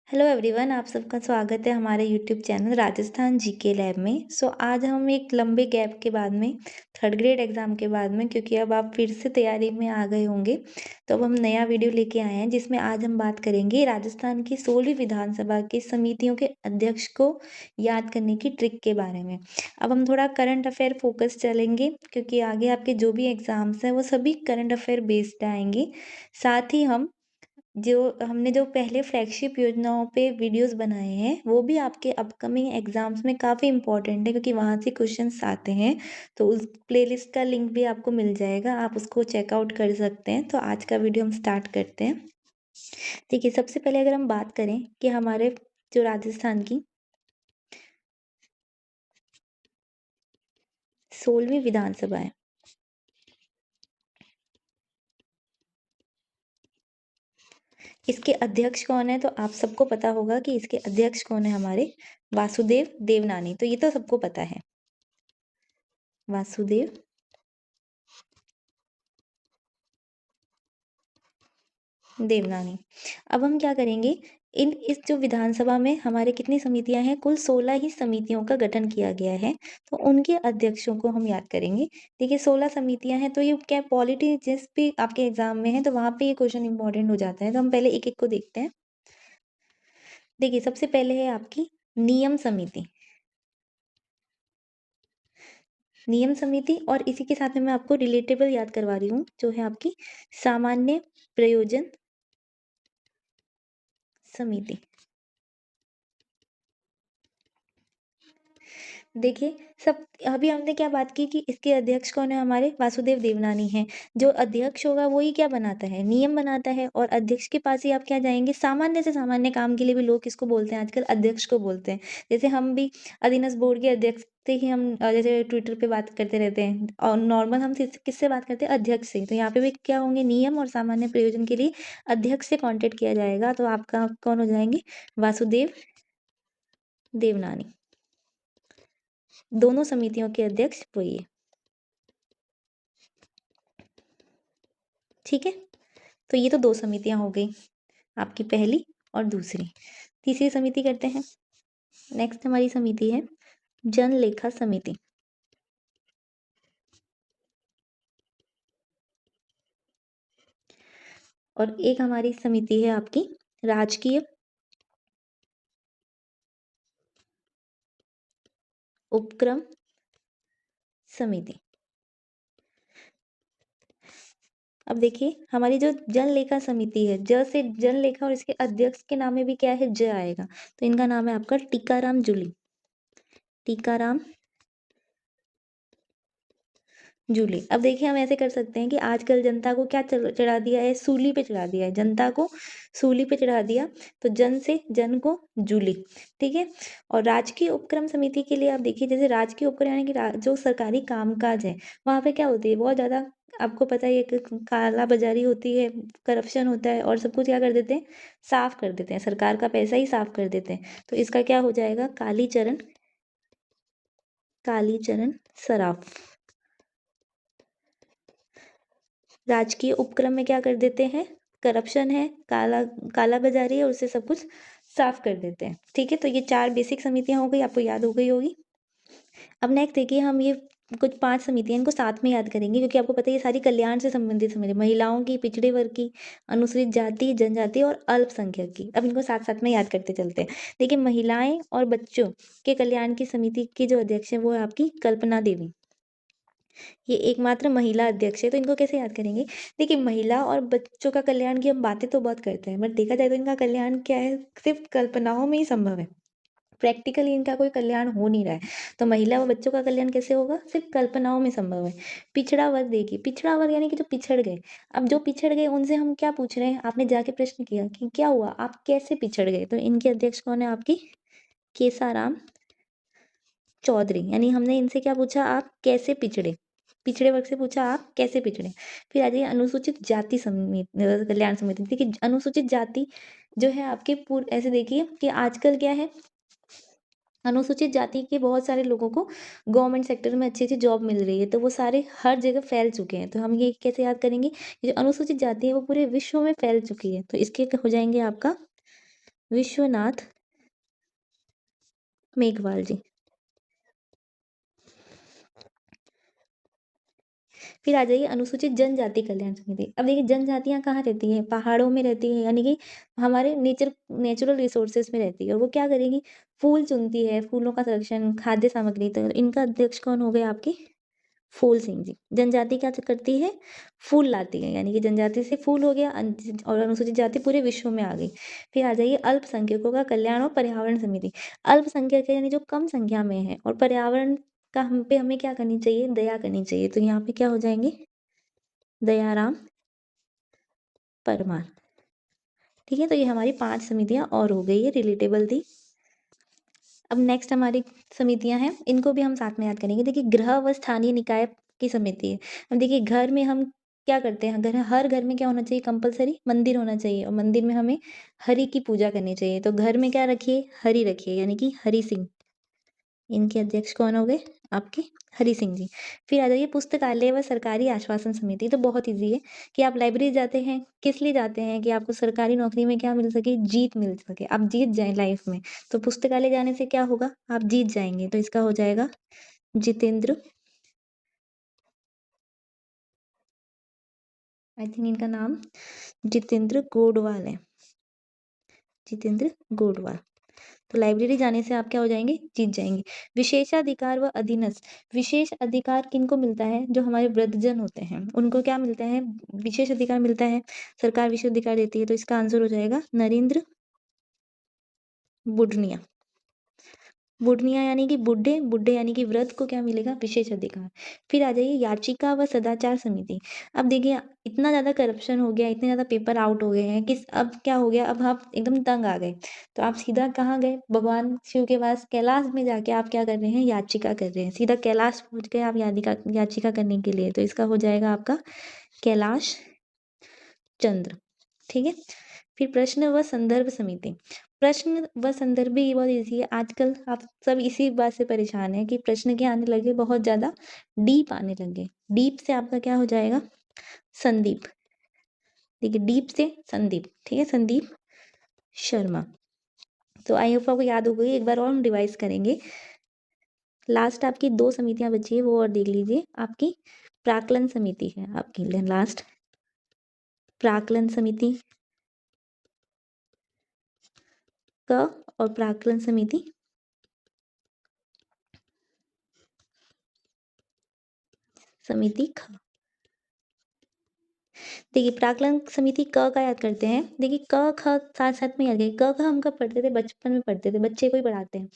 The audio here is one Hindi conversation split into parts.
हेलो एवरीवन, आप सबका स्वागत है हमारे YouTube channel Rajasthan GK lab में। आज हम एक लंबे गैप के बाद में थर्ड ग्रेड एग्ज़ाम के बाद में, क्योंकि अब आप फिर से तैयारी में आ गए होंगे, तो अब हम नया वीडियो लेके आए हैं जिसमें आज हम बात करेंगे राजस्थान की 16वीं विधानसभा की समितियों के अध्यक्ष को याद करने की ट्रिक के बारे में। अब हम थोड़ा करंट अफेयर फोकस चलेंगे, क्योंकि आगे आपके जो भी एग्ज़ाम्स हैं वो सभी करंट अफेयर बेस्ड आएंगे। साथ ही हम हमने जो पहले फ्लैगशिप योजनाओं पे वीडियोस बनाए हैं वो भी आपके अपकमिंग एग्जाम्स में काफ़ी इंपॉर्टेंट है, क्योंकि वहाँ से क्वेश्चंस आते हैं। तो उस प्लेलिस्ट का लिंक भी आपको मिल जाएगा, आप उसको चेकआउट कर सकते हैं। तो आज का वीडियो हम स्टार्ट करते हैं। देखिए, सबसे पहले अगर हम बात करें कि हमारे जो राजस्थान की 16वीं विधानसभा है, इसके अध्यक्ष कौन है? तो आप सबको पता होगा कि इसके अध्यक्ष कौन है, हमारे वासुदेव देवनानी। तो ये तो सबको पता है, वासुदेव देवनानी। अब हम क्या करेंगे, इस जो विधानसभा में हमारे कितनी समितियां हैं, कुल 16 ही समितियों का गठन किया गया है। तो उनके अध्यक्षों को हम याद करेंगे। देखिए, 16 समितियां हैं, तो ये क्या पॉलिटी जिस भी आपके एग्जाम में है तो वहां पे ये क्वेश्चन इंपॉर्टेंट हो जाता है। तो हम पहले एक एक को देखते हैं। देखिए, सबसे पहले है आपकी नियम समिति। नियम समिति, और इसी के साथ में मैं आपको रिलेटेबल याद करवा रही हूँ, जो है आपकी सामान्य प्रयोजन समिति। देखिए, सब अभी हमने क्या बात की कि इसके अध्यक्ष कौन है, हमारे वासुदेव देवनानी हैं। जो अध्यक्ष होगा वो ही क्या बनाता है, नियम बनाता है। और अध्यक्ष के पास ही आप क्या जाएंगे, सामान्य से सामान्य काम के लिए भी लोग किसको बोलते हैं आजकल, अध्यक्ष को बोलते हैं। जैसे हम भी अधीनस्थ बोर्ड के अध्यक्ष से ही हम जैसे ट्विटर पे बात करते रहते हैं, और नॉर्मल हम किससे बात करते हैं, अध्यक्ष से। तो यहाँ पे भी क्या होंगे, नियम और सामान्य प्रयोजन के लिए अध्यक्ष से कॉन्टेक्ट किया जाएगा। तो आपका कौन हो जाएंगे, वासुदेव देवनानी। दोनों समितियों के अध्यक्ष वही है। ठीक है, तो ये तो दो समितियां हो गई, आपकी पहली और दूसरी। तीसरी समिति करते हैं। नेक्स्ट हमारी समिति है जन लेखा समिति। और एक हमारी समिति है आपकी राजकीय उपक्रम समिति। अब देखिए, हमारी जो जन लेखा समिति है, ज से जन लेखा, और इसके अध्यक्ष के नाम में भी क्या है, ज आएगा। तो इनका नाम है आपका टीकाराम जूली। टीकाराम जूली। अब देखिए, हम ऐसे कर सकते हैं कि आजकल जनता को क्या चढ़ा दिया है, सूली पे चढ़ा दिया है, जनता को सूली पे चढ़ा दिया। तो जन से जन को जूली। ठीक है। और राजकीय उपक्रम समिति के लिए आप देखिए, जैसे राजकीय उपक्रम यानी कि जो सरकारी कामकाज है, वहां पे क्या होती है, बहुत ज्यादा आपको पता ही है कि काला बाजारी होती है, करप्शन होता है, और सब कुछ क्या कर देते हैं, साफ कर देते हैं, सरकार का पैसा ही साफ कर देते हैं। तो इसका क्या हो जाएगा, कालीचरण, कालीचरण सराफ। राजकीय उपक्रम में क्या कर देते हैं, करप्शन है, काला काला बाजारी है, और उससे सब कुछ साफ कर देते हैं। ठीक है, तो ये चार बेसिक समितियां हो गई, आपको याद हो गई होगी। अब नेक्स्ट देखिए, हम ये कुछ 5 समितियां इनको साथ में याद करेंगे, क्योंकि आपको पता है ये सारी कल्याण से संबंधित समिति, महिलाओं की, पिछड़े वर्ग की, अनुसूचित जाति जनजाति और अल्पसंख्यक की। अब इनको साथ साथ में याद करते चलते हैं। देखिए, महिलाएं और बच्चों के कल्याण की समिति की जो अध्यक्ष है वो है आपकी कल्पना देवी। ये एकमात्र महिला अध्यक्ष है। तो इनको कैसे याद करेंगे, देखिए, महिला और बच्चों का कल्याण की हम बातें तो बहुत करते हैं, बट देखा जाए तो इनका कल्याण क्या है, सिर्फ कल्पनाओं में ही संभव है। प्रैक्टिकली इनका कोई कल्याण हो नहीं रहा है। तो महिला व बच्चों का कल्याण कैसे होगा, सिर्फ कल्पनाओं में संभव है। पिछड़ा वर्ग, देखिए, पिछड़ा वर्ग यानी कि जो पिछड़ गए। अब जो पिछड़ गए उनसे हम क्या पूछ रहे हैं, आपने जाके प्रश्न किया कि क्या हुआ, आप कैसे पिछड़ गए। तो इनके अध्यक्ष कौन है, आपकी केसाराम चौधरी। यानी हमने इनसे क्या पूछा, आप कैसे पिछड़े, पिछड़े वर्ग से पूछा आप कैसे पिछड़े। फिर आ जाइए अनुसूचित जाति समिति, कल्याण समिति। देखिए, अनुसूचित जाति जो है आपके पूर्व, ऐसे देखिए कि आजकल क्या है, अनुसूचित जाति के बहुत सारे लोगों को गवर्नमेंट सेक्टर में अच्छी अच्छी जॉब मिल रही है, तो वो सारे हर जगह फैल चुके हैं। तो हम ये कैसे याद करेंगे, ये जो अनुसूचित जाति है वो पूरे विश्व में फैल चुकी है। तो इसके हो जाएंगे आपका विश्वनाथ मेघवाल जी। फिर आ जाइए अनुसूचित जनजाति कल्याण समिति। अब देखिए जनजातियां कहाँ रहती हैं, पहाड़ों में रहती है, यानी कि हमारे नेचुरल रिसोर्सेज में रहती है। और वो क्या करेगी, फूल चुनती है, फूलों का संरक्षण, खाद्य सामग्री। तो इनका अध्यक्ष कौन हो गए आपके, फूल सिंह जी। जनजाति क्या करती है, फूल लाती है, यानी कि जनजाति से फूल हो गया, और अनुसूचित जाति पूरे विश्व में आ गई। फिर आ जाइए अल्पसंख्यकों का कल्याण और पर्यावरण समिति। अल्पसंख्यक है यानी जो कम संख्या में है, और पर्यावरण का हम पे हमें क्या करनी चाहिए, दया करनी चाहिए। तो यहाँ पे क्या हो जाएंगे, दयाराम परमार। ठीक है, तो ये हमारी 5 समितियां और हो गई है, रिलेटेबल थी। अब नेक्स्ट हमारी समितियां हैं, इनको भी हम साथ में याद करेंगे। देखिए गृह व स्थानीय निकाय की समिति है। अब देखिए घर में हम क्या करते हैं, हर घर में क्या होना चाहिए, कंपलसरी मंदिर होना चाहिए, और मंदिर में हमें हरि की पूजा करनी चाहिए। तो घर में क्या रखिए, हरि रखिए, यानी कि हरि सिंह। इनके अध्यक्ष कौन हो गए, आपके हरि सिंह जी। फिर आ जाइए पुस्तकालय व सरकारी आश्वासन समिति। तो बहुत इजी है कि आप लाइब्रेरी जाते हैं, किस लिए जाते हैं, कि आपको सरकारी नौकरी में क्या मिल सके, जीत मिल सके, आप जीत जाए लाइफ में। तो पुस्तकालय जाने से क्या होगा, आप जीत जाएंगे। तो इसका हो जाएगा जितेंद्र, आई थिंक इनका नाम जितेंद्र गोडवाल है, जितेंद्र गोडवाल। तो लाइब्रेरी जाने से आप क्या हो जाएंगे, जीत जाएंगे। विशेषाधिकार व अधीनस्थ। विशेष अधिकार किनको मिलता है, जो हमारे वृद्धजन होते हैं उनको क्या मिलता है, विशेष अधिकार मिलता है, सरकार विशेष अधिकार देती है। तो इसका आंसर हो जाएगा नरेंद्र बुढ़निया। बुढ़निया यानी कि बुढ़े, बुढ़े यानी कि वृद्ध को क्या मिलेगा, विशेष अधिकार। फिर आ जाइए याचिका व सदाचार समिति। अब देखिए इतना ज्यादा करप्शन हो गया, इतने ज्यादा पेपर आउट हो गए हैं कि अब क्या हो गया, अब आप एकदम तंग आ गए। तो आप सीधा कहाँ गए, भगवान शिव के पास कैलाश में जाके आप क्या कर रहे हैं, याचिका कर रहे हैं। सीधा कैलाश पहुंच गए आप याचिका करने के लिए। तो इसका हो जाएगा आपका कैलाश चंद्र। ठीक है। फिर प्रश्न व संदर्भ समिति। प्रश्न व संदर्भ भी बहुत ईजी है। आजकल आप सब इसी बात से परेशान है कि प्रश्न क्या आने लगे, बहुत ज्यादा डीप आने लगे। डीप से आपका क्या हो जाएगा, संदीप। देखिए डीप से संदीप, ठीक है, संदीप शर्मा। तो आई होप आपको याद हो गई। एक बार और हम रिवाइज करेंगे। लास्ट आपकी 2 समितियां बची है, वो और देख लीजिए। आपकी प्राक्कलन समिति है आपकी लास्ट, प्राक्कलन समिति क, और प्राक्कलन समिति समिति ख। देखिए प्राक्कलन समिति क का याद करते हैं। देखिए क ख साथ साथ में याद करिए। क ख हम कब पढ़ते थे, बचपन में पढ़ते थे, बच्चे को ही पढ़ाते हैं।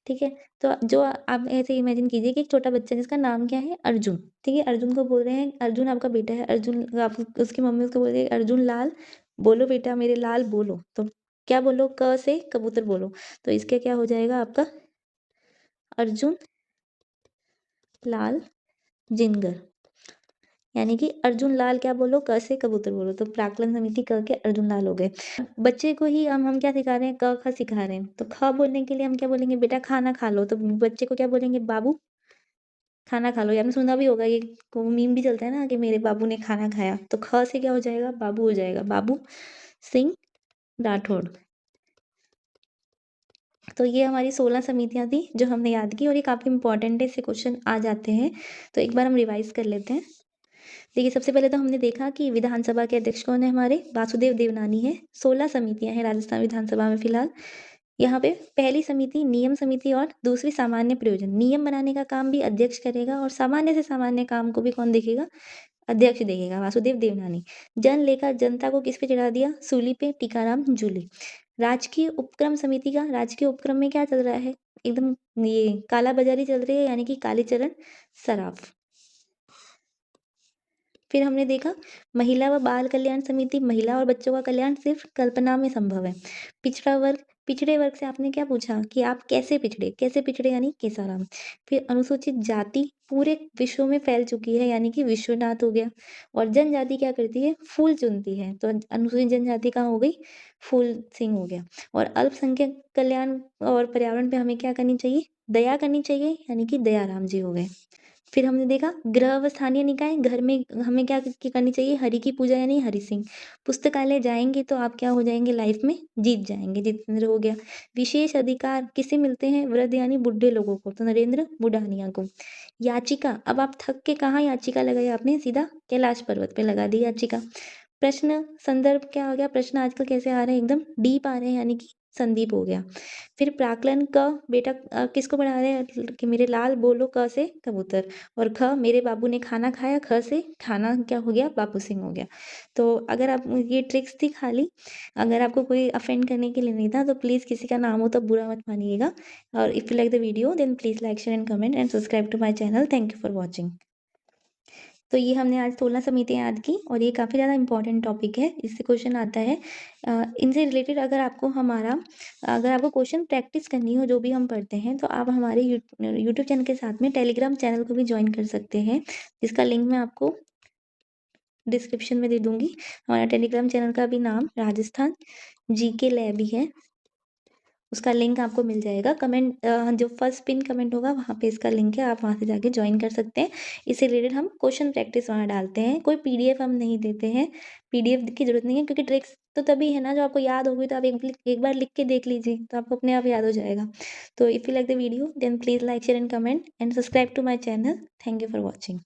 ठीक है। तो जो आप ऐसे इमेजिन कीजिए कि एक छोटा बच्चा जिसका नाम क्या है, अर्जुन। ठीक है, अर्जुन को बोल रहे हैं, अर्जुन आपका बेटा है। अर्जुन आप उसकी मम्मी उसको बोल रही है, अर्जुन लाल बोलो बेटा, मेरे लाल बोलो। तो क्या बोलो, क से कबूतर बोलो। तो इसके क्या हो जाएगा आपका, अर्जुन लाल जिनगर। यानी कि अर्जुन लाल क्या बोलो, क से कबूतर बोलो। तो प्राक्कलन समिति क के अर्जुन लाल हो गए। बच्चे को ही हम क्या सिखा रहे हैं, क ख सिखा रहे हैं। तो ख बोलने के लिए हम क्या बोलेंगे, बेटा खाना खा लो। तो बच्चे को क्या बोलेंगे, बाबू खाना खा लो। या आपने सुना भी होगा, ये मीम भी चलता है ना कि मेरे बाबू ने खाना खाया। तो ख से क्या हो जाएगा, बाबू हो जाएगा, बाबू सिंह राठौड़। तो ये हमारी 16 समितियां थी जो हमने याद की, और ये काफी इंपॉर्टेंट है, इससे क्वेश्चन आ जाते हैं। तो एक बार हम रिवाइज कर लेते हैं। देखिए सबसे पहले तो हमने देखा कि विधानसभा के अध्यक्ष कौन है, हमारे वासुदेव देवनानी है। 16 समितियां हैं राजस्थान विधानसभा में फिलहाल। यहाँ पे पहली समिति नियम समिति, और दूसरी सामान्य प्रयोजन। नियम बनाने का काम भी अध्यक्ष करेगा, और सामान्य से सामान्य काम को भी कौन देखेगा, अध्यक्ष देखेगा, वासुदेव देवनानी। जन लेखा जनता को किस पे चढ़ा दिया, सूली पे, टीकाराम जूली। राजकीय उपक्रम समिति का, राजकीय उपक्रम में क्या चल रहा है, एकदम ये काला बाजारी चल रही है, यानी कि कालीचरण सराफ। फिर हमने देखा महिला व बाल कल्याण समिति। महिला और बच्चों का कल्याण सिर्फ कल्पना में संभव है। पिछड़ा वर्ग, पिछड़े वर्ग से आपने क्या पूछा कि आप कैसे पिछड़े, कैसे पिछड़े, यानी केसाराम। फिर अनुसूचित जाति पूरे विश्व में फैल चुकी है, यानी कि विश्वनाथ हो गया। और जनजाति क्या करती है, फूल चुनती है। तो अनुसूचित जनजाति कहाँ हो गई, फूल सिंह हो गया। और अल्पसंख्यक कल्याण और पर्यावरण पे हमें क्या करनी चाहिए, दया करनी चाहिए, यानी कि दयाराम जी हो गए। फिर हमने देखा गृह व स्थानीय निकाय, घर में हमें क्या करनी चाहिए, हरि की पूजा यानी हरि सिंह। पुस्तकालय जाएंगे तो आप क्या हो जाएंगे, लाइफ में जीत जाएंगे, जितेंद्र हो गया। विशेष अधिकार किसे मिलते हैं, वृद्ध यानी बुढ़े लोगों को, तो नरेंद्र बुढ़ानिया को। याचिका, अब आप थक के कहाँ याचिका लगाई आपने, सीधा कैलाश पर्वत पे लगा दी याचिका। प्रश्न संदर्भ क्या हो गया, प्रश्न आजकल कैसे आ रहे हैं, एकदम डीप आ रहे हैं, यानी कि संदीप हो गया। फिर प्राकलन क, बेटा किसको पढ़ा रहे हैं कि मेरे लाल बोलो, क से कबूतर, और ख मेरे बाबू ने खाना खाया, ख से खाना क्या हो गया, बापू सिंह हो गया। तो अगर आप, ये ट्रिक्स थी खाली, अगर आपको कोई अफेंड करने के लिए नहीं था तो प्लीज़ किसी का नाम हो तो बुरा मत मानिएगा। और if you like the video then please like share and comment and subscribe to my channel. Thank you for watching. तो ये हमने आज 16 समितियाँ याद की और ये काफ़ी ज़्यादा इंपॉर्टेंट टॉपिक है, इससे क्वेश्चन आता है। इनसे रिलेटेड अगर आपको क्वेश्चन प्रैक्टिस करनी हो जो भी हम पढ़ते हैं, तो आप हमारे यूट्यूब चैनल के साथ में टेलीग्राम चैनल को भी ज्वाइन कर सकते हैं, जिसका लिंक मैं आपको डिस्क्रिप्शन में दे दूंगी। हमारा टेलीग्राम चैनल का भी नाम राजस्थान जीके लैब ही है, उसका लिंक आपको मिल जाएगा कमेंट, जो फर्स्ट पिन कमेंट होगा वहाँ पे इसका लिंक है, आप वहाँ से जाके ज्वाइन कर सकते हैं। इससे रिलेटेड हम क्वेश्चन प्रैक्टिस वहाँ डालते हैं, कोई पीडीएफ हम नहीं देते हैं, पीडीएफ की जरूरत नहीं है, क्योंकि ट्रिक्स तो तभी है ना जो आपको याद होगी, तो आप एक बार लिख के देख लीजिए तो आपको अपने आप याद हो जाएगा। तो if you like the video then please like share and comment and subscribe to my channel. Thank you for watching.